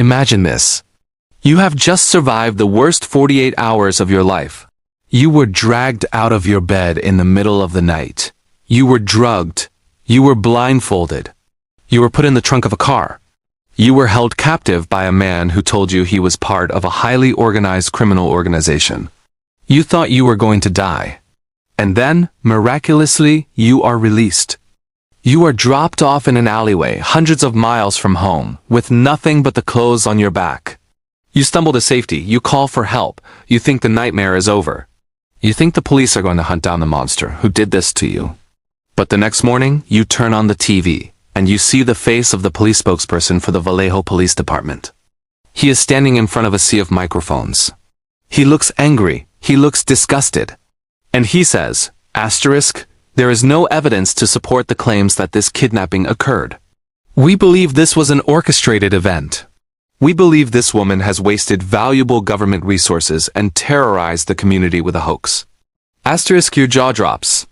Imagine this. You have just survived the worst 48 hours of your life. You were dragged out of your bed in the middle of the night. You were drugged. You were blindfolded. You were put in the trunk of a car. You were held captive by a man who told you he was part of a highly organized criminal organization. You thought you were going to die. And then, miraculously, you are released. You are dropped off in an alleyway hundreds of miles from home, with nothing but the clothes on your back. You stumble to safety, you call for help, you think the nightmare is over. You think the police are going to hunt down the monster who did this to you. But the next morning, you turn on the TV, and you see the face of the police spokesperson for the Vallejo Police Department. He is standing in front of a sea of microphones. He looks angry, he looks disgusted. And he says, asterisk, there is no evidence to support the claims that this kidnapping occurred. We believe this was an orchestrated event. We believe this woman has wasted valuable government resources and terrorized the community with a hoax. Asterisk, your jaw drops.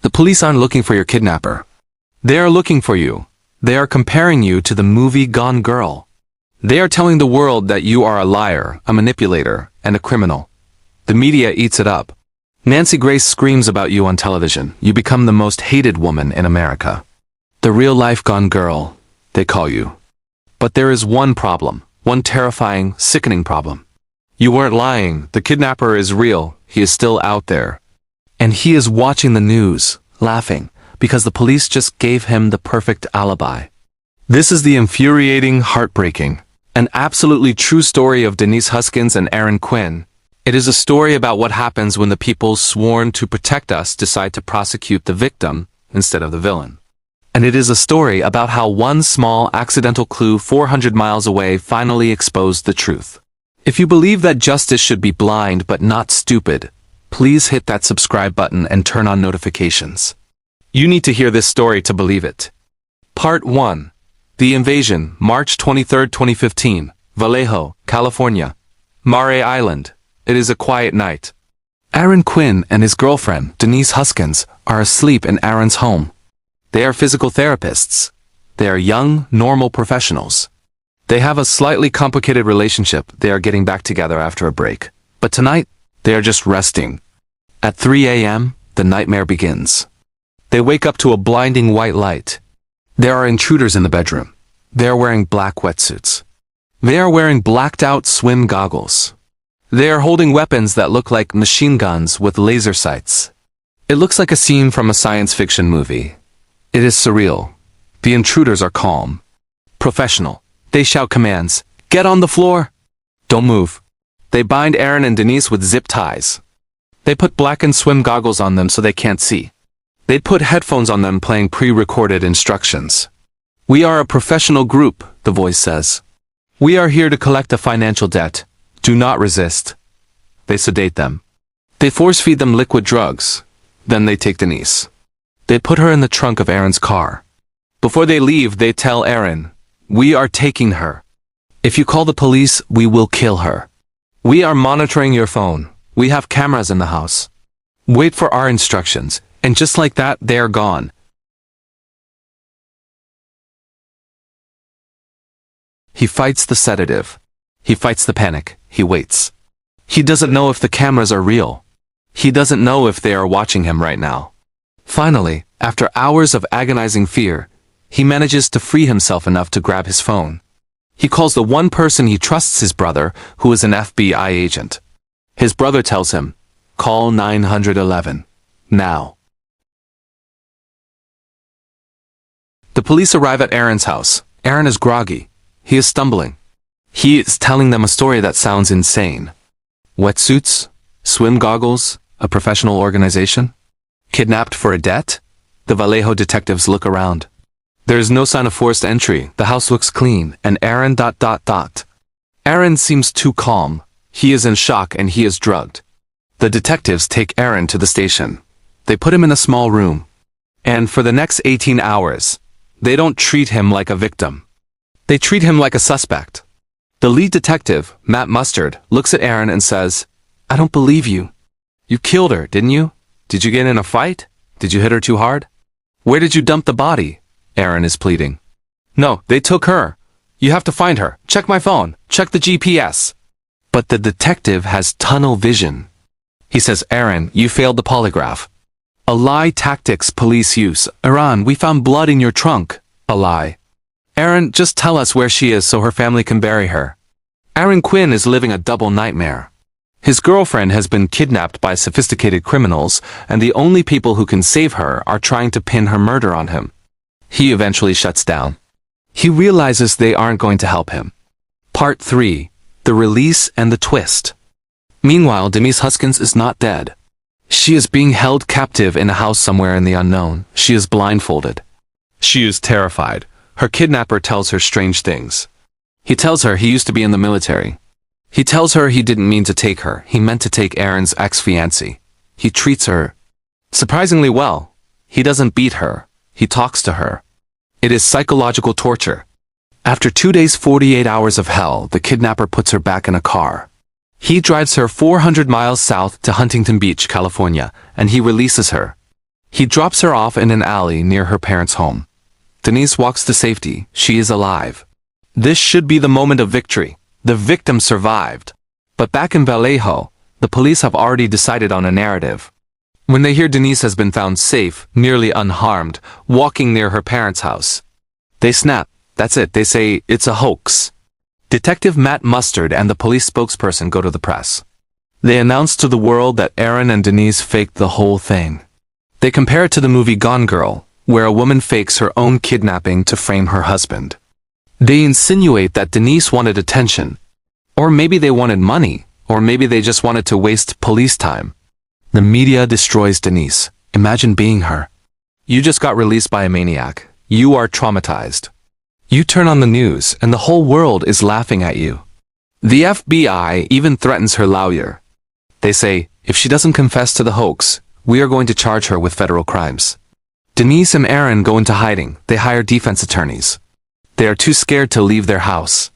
The police aren't looking for your kidnapper. They are looking for you. They are comparing you to the movie Gone Girl. They are telling the world that you are a liar, a manipulator, and a criminal. The media eats it up. Nancy Grace screams about you on television. You become the most hated woman in America. The real-life Gone Girl, they call you. But there is one problem, one terrifying, sickening problem. You weren't lying. The kidnapper is real. He is still out there. And he is watching the news, laughing, because the police just gave him the perfect alibi. This is the infuriating, heartbreaking, an absolutely true story of Denise Huskins and Aaron Quinn. It is a story about what happens when the people sworn to protect us decide to prosecute the victim instead of the villain. And it is a story about how one small accidental clue 400 miles away finally exposed the truth. If you believe that justice should be blind but not stupid, please hit that subscribe button and turn on notifications. You need to hear this story to believe it. Part 1. The Invasion, March 23, 2015, Vallejo, California. Mare Island. It is a quiet night. Aaron Quinn and his girlfriend, Denise Huskins, are asleep in Aaron's home. They are physical therapists. They are young, normal professionals. They have a slightly complicated relationship. They are getting back together after a break. But tonight, they are just resting. At 3 a.m., the nightmare begins. They wake up to a blinding white light. There are intruders in the bedroom. They are wearing black wetsuits. They are wearing blacked-out swim goggles. They are holding weapons that look like machine guns with laser sights. It looks like a scene from a science fiction movie. It is surreal. The intruders are calm, professional. They shout commands. Get on the floor. Don't move. They bind Aaron and Denise with zip ties. They put blackened swim goggles on them so they can't see. They put headphones on them playing pre-recorded instructions. We are a professional group, the voice says. We are here to collect a financial debt. Do not resist. They sedate them. They force-feed them liquid drugs. Then they take Denise. They put her in the trunk of Aaron's car. Before they leave, they tell Aaron, we are taking her. If you call the police, we will kill her. We are monitoring your phone. We have cameras in the house. Wait for our instructions. And just like that, they are gone. He fights the sedative. He fights the panic. He waits. He doesn't know if the cameras are real. He doesn't know if they are watching him right now. Finally, after hours of agonizing fear, he manages to free himself enough to grab his phone. He calls the one person he trusts, his brother, who is an FBI agent. His brother tells him, call 911. Now. The police arrive at Aaron's house. Aaron is groggy. He is stumbling. He is telling them a story that sounds insane. Wetsuits? Swim goggles? A professional organization? Kidnapped for a debt? The Vallejo detectives look around. There is no sign of forced entry. The house looks clean, and Aaron ... Aaron seems too calm. He is in shock and he is drugged. The detectives take Aaron to the station. They put him in a small room. And for the next 18 hours, they don't treat him like a victim. They treat him like a suspect. The lead detective, Matt Mustard, looks at Aaron and says, I don't believe you. You killed her, didn't you? Did you get in a fight? Did you hit her too hard? Where did you dump the body? Aaron is pleading. No, they took her. You have to find her. Check my phone. Check the GPS. But the detective has tunnel vision. He says, Aaron, you failed the polygraph. A lie tactics police use. Aaron, we found blood in your trunk. A lie. Aaron, just tell us where she is so her family can bury her. Aaron Quinn is living a double nightmare. His girlfriend has been kidnapped by sophisticated criminals, and the only people who can save her are trying to pin her murder on him. He eventually shuts down. He realizes they aren't going to help him. Part 3. The Release and the Twist. Meanwhile, Denise Huskins is not dead. She is being held captive in a house somewhere in the unknown. She is blindfolded. She is terrified. Her kidnapper tells her strange things. He tells her he used to be in the military. He tells her he didn't mean to take her. He meant to take Aaron's ex-fiancée. He treats her surprisingly well. He doesn't beat her. He talks to her. It is psychological torture. After 2 days, 48 hours of hell, the kidnapper puts her back in a car. He drives her 400 miles south to Huntington Beach, California, and he releases her. He drops her off in an alley near her parents' home. Denise walks to safety. She is alive. This should be the moment of victory. The victim survived. But back in Vallejo, the police have already decided on a narrative. When they hear Denise has been found safe, nearly unharmed, walking near her parents' house, they snap. That's it. They say it's a hoax. Detective Matt Mustard and the police spokesperson go to the press. They announce to the world that Aaron and Denise faked the whole thing. They compare it to the movie Gone Girl, where a woman fakes her own kidnapping to frame her husband. They insinuate that Denise wanted attention. Or maybe they wanted money. Or maybe they just wanted to waste police time. The media destroys Denise. Imagine being her. You just got released by a maniac. You are traumatized. You turn on the news and the whole world is laughing at you. The FBI even threatens her lawyer. They say, if she doesn't confess to the hoax, we are going to charge her with federal crimes. Denise and Aaron go into hiding. They hire defense attorneys. They are too scared to leave their house.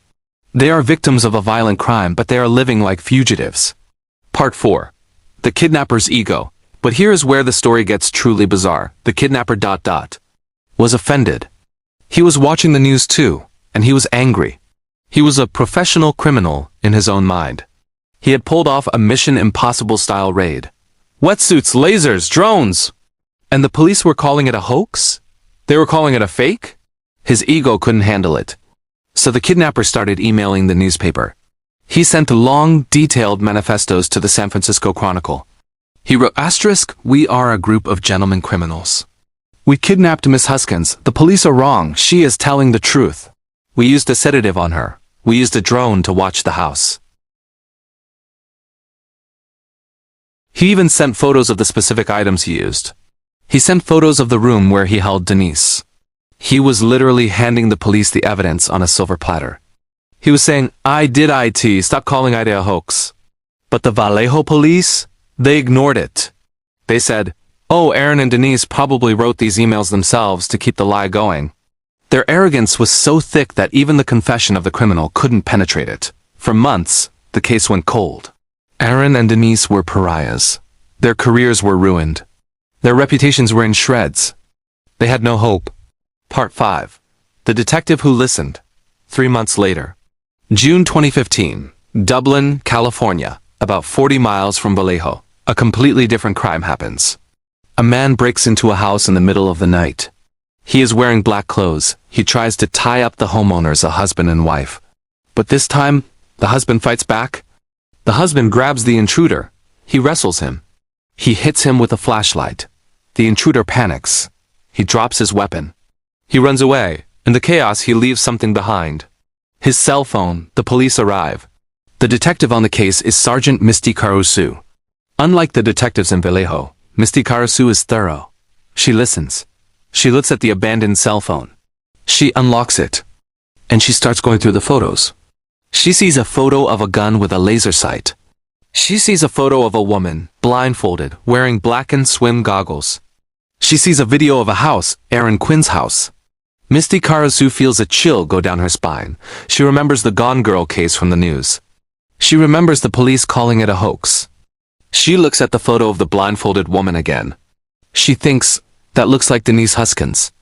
They are victims of a violent crime, but they are living like fugitives. Part 4. The kidnapper's ego. But here is where the story gets truly bizarre. The kidnapper ... was offended. He was watching the news too, and he was angry. He was a professional criminal in his own mind. He had pulled off a Mission Impossible-style raid. Wetsuits, lasers, drones! And the police were calling it a hoax? They were calling it a fake? His ego couldn't handle it. So the kidnapper started emailing the newspaper. He sent long, detailed manifestos to the San Francisco Chronicle. He wrote, "We are a group of gentlemen criminals. We kidnapped Miss Huskins. The police are wrong. She is telling the truth. We used a sedative on her. We used a drone to watch the house." He even sent photos of the specific items he used. He sent photos of the room where he held Denise. He was literally handing the police the evidence on a silver platter. He was saying, "I did IT, stop calling it a hoax." But the Vallejo police, they ignored it. They said, "Oh, Aaron and Denise probably wrote these emails themselves to keep the lie going." Their arrogance was so thick that even the confession of the criminal couldn't penetrate it. For months, the case went cold. Aaron and Denise were pariahs. Their careers were ruined. Their reputations were in shreds. They had no hope. Part 5. The Detective Who Listened. 3 months later. June 2015. Dublin, California. About 40 miles from Vallejo. A completely different crime happens. A man breaks into a house in the middle of the night. He is wearing black clothes. He tries to tie up the homeowners, a husband and wife. But this time, the husband fights back. The husband grabs the intruder. He wrestles him. He hits him with a flashlight. The intruder panics. He drops his weapon. He runs away. In the chaos, he leaves something behind. His cell phone. The police arrive. The detective on the case is Sergeant Misty Caruso. Unlike the detectives in Vallejo, Misty Caruso is thorough. She listens. She looks at the abandoned cell phone. She unlocks it. And she starts going through the photos. She sees a photo of a gun with a laser sight. She sees a photo of a woman, blindfolded, wearing blackened swim goggles. She sees a video of a house, Aaron Quinn's house. Misty Caruso feels a chill go down her spine. She remembers the Gone Girl case from the news. She remembers the police calling it a hoax. She looks at the photo of the blindfolded woman again. She thinks, that looks like Denise Huskins.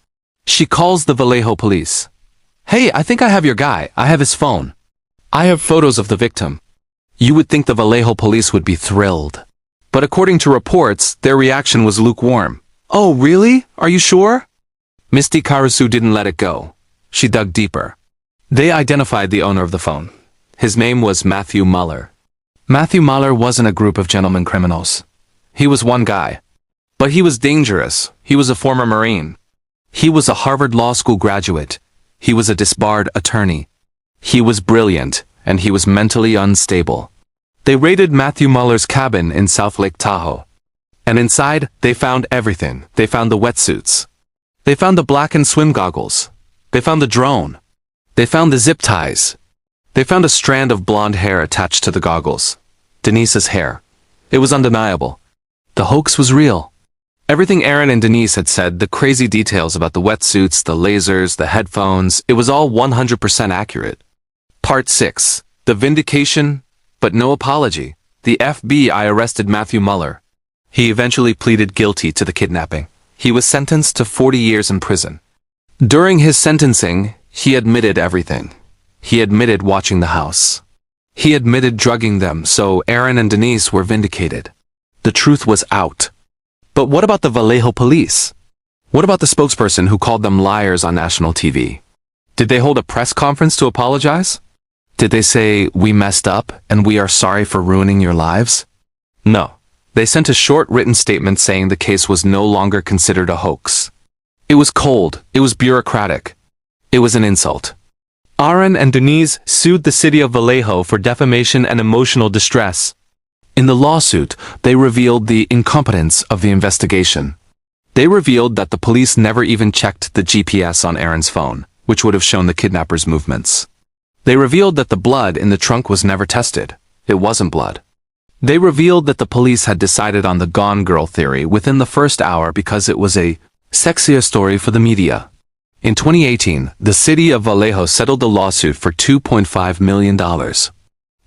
She calls the Vallejo police. Hey, I think I have your guy. I have his phone. I have photos of the victim. You would think the Vallejo police would be thrilled. But according to reports, their reaction was lukewarm. Oh, really? Are you sure? Misty Karasu didn't let it go. She dug deeper. They identified the owner of the phone. His name was Matthew Muller. Matthew Muller wasn't a group of gentlemen criminals. He was one guy. But he was dangerous. He was a former Marine. He was a Harvard Law School graduate. He was a disbarred attorney. He was brilliant, and he was mentally unstable. They raided Matthew Muller's cabin in South Lake Tahoe. And inside, they found everything. They found the wetsuits. They found the blackened swim goggles. They found the drone. They found the zip ties. They found a strand of blonde hair attached to the goggles. Denise's hair. It was undeniable. The hoax was real. Everything Aaron and Denise had said, the crazy details about the wetsuits, the lasers, the headphones, it was all 100% accurate. Part 6. The Vindication, but no apology. The FBI arrested Matthew Muller. He eventually pleaded guilty to the kidnapping. He was sentenced to 40 years in prison. During his sentencing, he admitted everything. He admitted watching the house. He admitted drugging them, so Aaron and Denise were vindicated. The truth was out. But what about the Vallejo police? What about the spokesperson who called them liars on national TV? Did they hold a press conference to apologize? Did they say, "We messed up and we are sorry for ruining your lives"? No. They sent a short written statement saying the case was no longer considered a hoax. It was cold. It was bureaucratic. It was an insult. Aaron and Denise sued the city of Vallejo for defamation and emotional distress. In the lawsuit, they revealed the incompetence of the investigation. They revealed that the police never even checked the GPS on Aaron's phone, which would have shown the kidnapper's movements. They revealed that the blood in the trunk was never tested. It wasn't blood. They revealed that the police had decided on the Gone Girl theory within the first hour because it was a sexier story for the media. In 2018, the city of Vallejo settled the lawsuit for $2.5 million.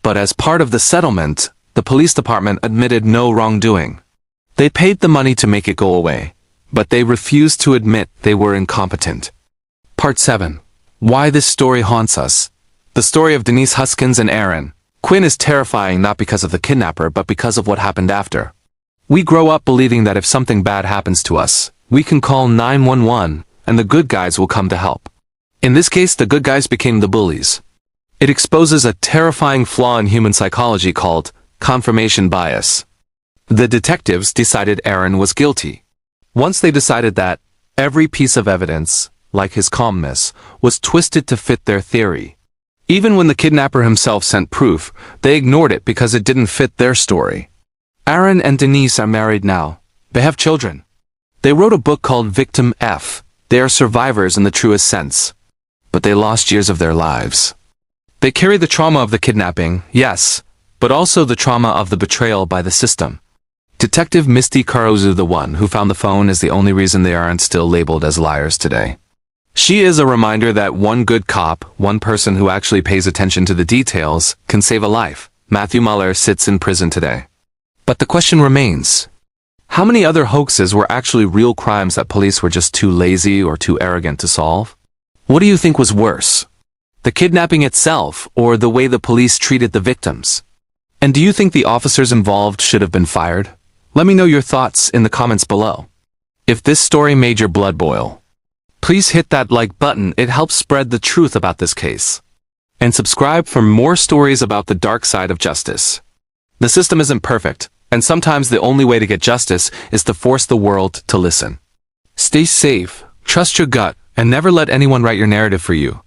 But as part of the settlement, the police department admitted no wrongdoing. They paid the money to make it go away, but they refused to admit they were incompetent. Part 7. Why this story haunts us. The story of Denise Huskins and Aaron Quinn is terrifying not because of the kidnapper but because of what happened after. We grow up believing that if something bad happens to us, we can call 911 and the good guys will come to help. In this case, the good guys became the bullies. It exposes a terrifying flaw in human psychology called confirmation bias. The detectives decided Aaron was guilty. Once they decided that, every piece of evidence, like his calmness, was twisted to fit their theory. Even when the kidnapper himself sent proof, they ignored it because it didn't fit their story. Aaron and Denise are married now. They have children. They wrote a book called Victim F. They are survivors in the truest sense. But they lost years of their lives. They carry the trauma of the kidnapping, yes, but also the trauma of the betrayal by the system. Detective Misty Karasu, the one who found the phone, is the only reason they aren't still labeled as liars today. She is a reminder that one good cop, one person who actually pays attention to the details, can save a life. Matthew Muller sits in prison today. But the question remains, how many other hoaxes were actually real crimes that police were just too lazy or too arrogant to solve? What do you think was worse? The kidnapping itself, or the way the police treated the victims? And do you think the officers involved should have been fired? Let me know your thoughts in the comments below. If this story made your blood boil, please hit that like button. It helps spread the truth about this case. And subscribe for more stories about the dark side of justice. The system isn't perfect, and sometimes the only way to get justice is to force the world to listen. Stay safe, trust your gut, and never let anyone write your narrative for you.